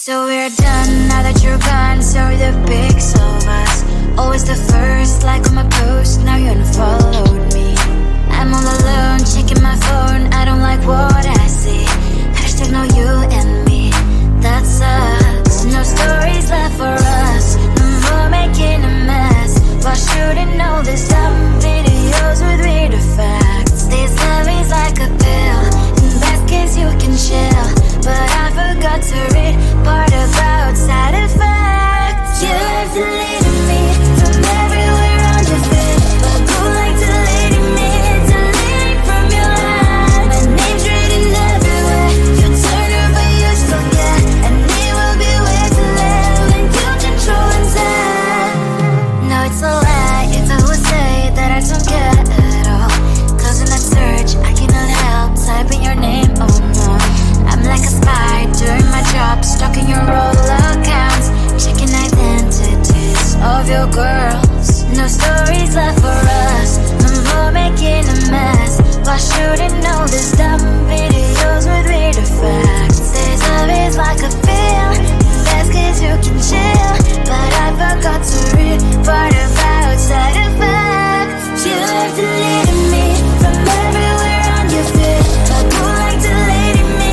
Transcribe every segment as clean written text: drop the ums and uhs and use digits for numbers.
So we're done now that you're gone. Sorry the pics of us, always the first like on my post. Now you unfollowed me. I'm all alone checking my phone. I don't like what I see. Hashtag no you and me. That sucks. No stories left for us. No more making a mess while shooting all these dumb videos with weird effects. This love is like a pill. In best case you can chill, but I forgot to read part about side effects. You have deleted me from everywhere on your feed, but go like deleting me, deleting from your life. My name's written everywhere. You turn her but you still get, and it will be way too late when you control inside. No, it's a lie if I would say that I don't care at all. Closing that search, I cannot help typing your name, oh no. I'm like a spy doing my job, stalking your old accounts, checking identities of your girls. No stories left for us, no more making a mess while shooting all these dumb videos with weird effects. This love is like a pill, best case you can chill, but I forgot to read part about side effects. You have deleted me from everywhere on your feed, but go like deleting me.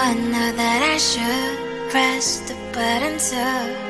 I know that I should press the button too.